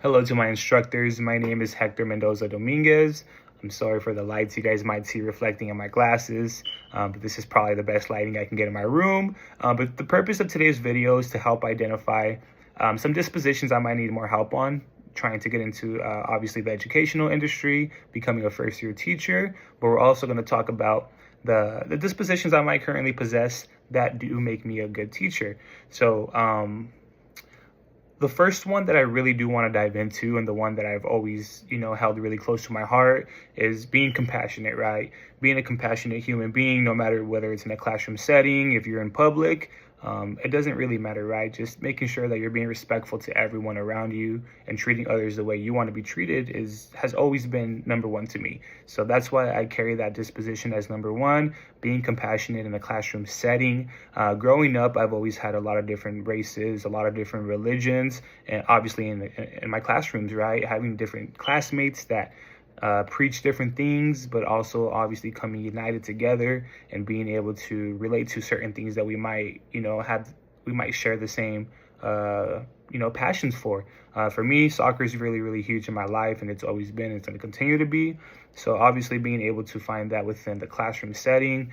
Hello to my instructors. My name is Hector Mendoza Dominguez. I'm sorry for the lights you guys might see reflecting in my glasses, but this is probably the best lighting I can get in my room. But the purpose of today's video is to help identify some dispositions I might need more help on, trying to get into obviously the educational industry, becoming a first-year teacher, but we're also going to talk about the dispositions I might currently possess that do make me a good teacher. So the first one that I really do want to dive into, and the one that I've always, held really close to my heart, is being compassionate, right? Being a compassionate human being, no matter whether it's in a classroom setting, if you're in public, it doesn't really matter, right? Just making sure that you're being respectful to everyone around you and treating others the way you want to be treated has always been number one to me. So that's why I carry that disposition as number one, being compassionate in a classroom setting. Growing up, I've always had a lot of different races, a lot of different religions, and obviously in my classrooms, right? Having different classmates that preach different things, but also obviously coming united together and being able to relate to certain things that we might, we might share the same, passions for. For me, soccer is really, really huge in my life, and it's always been, it's going to continue to be. So obviously being able to find that within the classroom setting,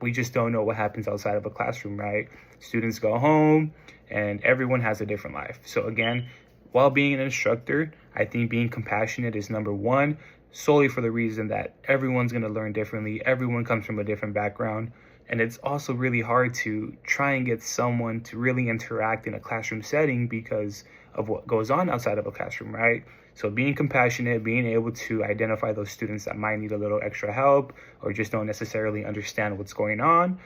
we just don't know what happens outside of a classroom, right? Students go home and everyone has a different life. So again, while being an instructor, I think being compassionate is number one, solely for the reason that everyone's going to learn differently. Everyone comes from a different background. And it's also really hard to try and get someone to really interact in a classroom setting because of what goes on outside of a classroom, right? So being compassionate, being able to identify those students that might need a little extra help or just don't necessarily understand what's going on.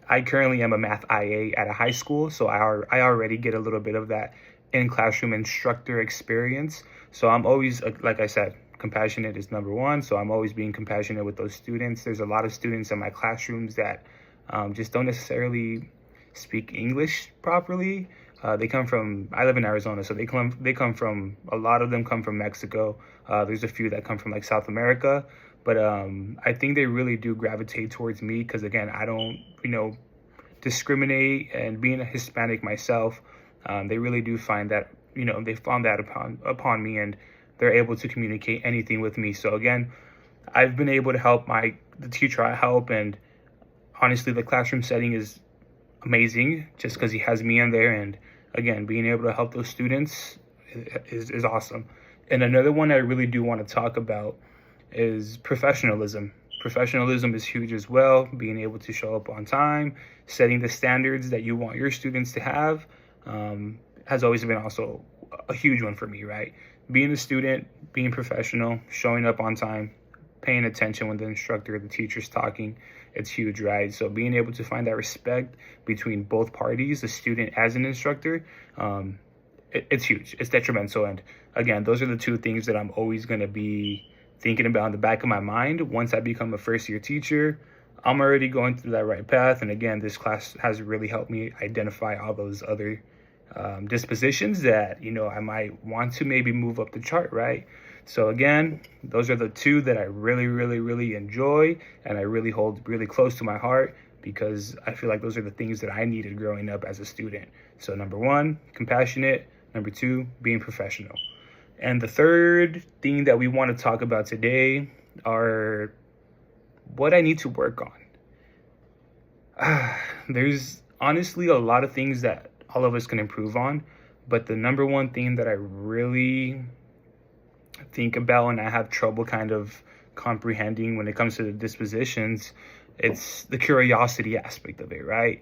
I currently am a math IA at a high school, so I already get a little bit of that in-classroom instructor experience. So I'm always, like I said, compassionate is number one. So I'm always being compassionate with those students. There's a lot of students in my classrooms that just don't necessarily speak English properly. They come from, I live in Arizona, so they come from, a lot of them come from Mexico. There's a few that come from like South America. But I think they really do gravitate towards me because, again, I don't, discriminate. And being a Hispanic myself, they really do find that, they found that upon me, and they're able to communicate anything with me. So again, I've been able to help the teacher I help, and honestly, the classroom setting is amazing just because he has me in there. And again, being able to help those students is awesome. And another one I really do want to talk about is professionalism. Professionalism is huge as well. Being able to show up on time, setting the standards that you want your students to have, has always been also a huge one for me, right? Being a student, being professional, showing up on time, paying attention when the instructor or the teacher's talking, it's huge, right? So being able to find that respect between both parties, the student as an instructor, it's huge. It's detrimental. And again, those are the two things that I'm always going to be thinking about in the back of my mind. Once I become a first-year teacher, I'm already going through that right path. And again, this class has really helped me identify all those other dispositions that, I might want to maybe move up the chart, right? So again, those are the two that I really, really, really enjoy and I really hold really close to my heart because I feel like those are the things that I needed growing up as a student. So number one, compassionate. Number two, being professional. And the third thing that we want to talk about today are what I need to work on. There's honestly a lot of things that all of us can improve on, but the number one thing that I really think about and I have trouble kind of comprehending when it comes to the dispositions, it's the curiosity aspect of it, right?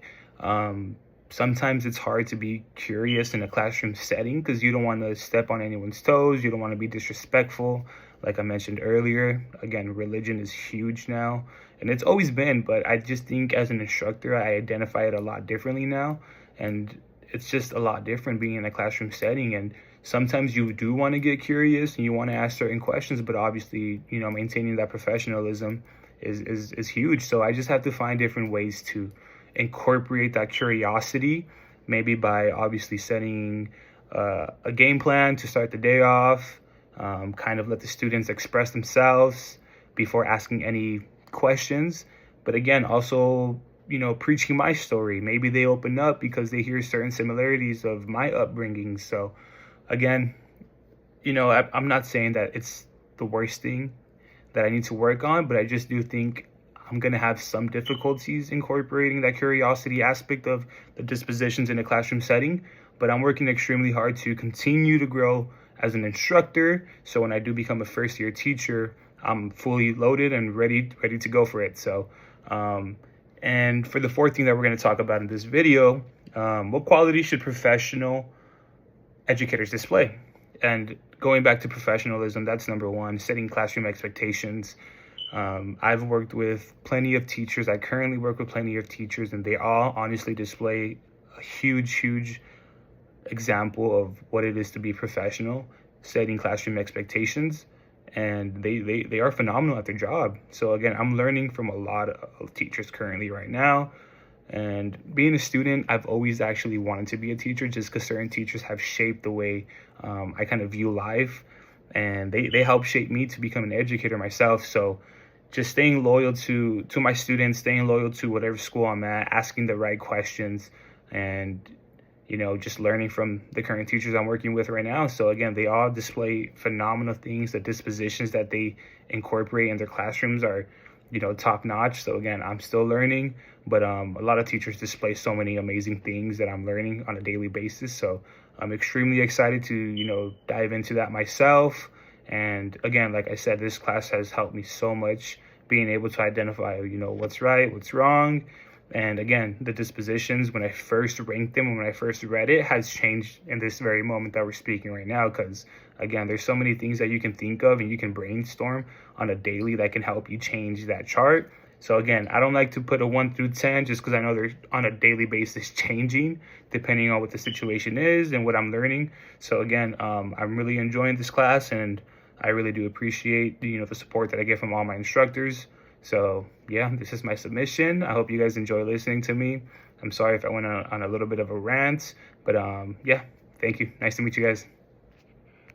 Sometimes it's hard to be curious in a classroom setting because you don't want to step on anyone's toes. You don't want to be disrespectful. Like I mentioned earlier, again, religion is huge now, and it's always been, but I just think as an instructor, I identify it a lot differently now. And it's just a lot different being in a classroom setting. And sometimes you do want to get curious and you want to ask certain questions, but obviously, maintaining that professionalism is huge. So I just have to find different ways to incorporate that curiosity, maybe by obviously setting a game plan to start the day off, kind of let the students express themselves before asking any questions. But again, also, preaching my story. Maybe they open up because they hear certain similarities of my upbringing. So again, I'm not saying that it's the worst thing that I need to work on, but I just do think I'm going to have some difficulties incorporating that curiosity aspect of the dispositions in a classroom setting. But I'm working extremely hard to continue to grow as an instructor. So when I do become a first year teacher, I'm fully loaded and ready to go for it. So, and for the fourth thing that we're going to talk about in this video, what quality should professional educators display? And going back to professionalism, that's number one, setting classroom expectations. I've worked with plenty of teachers. I currently work with plenty of teachers, and they all honestly display a huge example of what it is to be professional, setting classroom expectations, and they are phenomenal at their job. So again, I'm learning from a lot of teachers currently right now. And being a student, I've always actually wanted to be a teacher, just because certain teachers have shaped the way I kind of view life, and they help shape me to become an educator myself. So just staying loyal to my students, staying loyal to whatever school I'm at, asking the right questions, and just learning from the current teachers I'm working with right now. So again, they all display phenomenal things. The dispositions that they incorporate in their classrooms are top notch. So again, I'm still learning, but a lot of teachers display so many amazing things that I'm learning on a daily basis. So I'm extremely excited to dive into that myself. And again, like I said, this class has helped me so much, being able to identify what's right, what's wrong. And again, the dispositions, when I first ranked them and when I first read it, has changed in this very moment that we're speaking right now. Because again, there's so many things that you can think of and you can brainstorm on a daily that can help you change that chart. So again, I don't like to put a 1 through 10 just because I know they're on a daily basis changing depending on what the situation is and what I'm learning. So again, I'm really enjoying this class, and I really do appreciate the support that I get from all my instructors. So yeah, this is my submission. I hope you guys enjoy listening to me. I'm sorry if I went on a little bit of a rant, but yeah, thank you. Nice to meet you guys.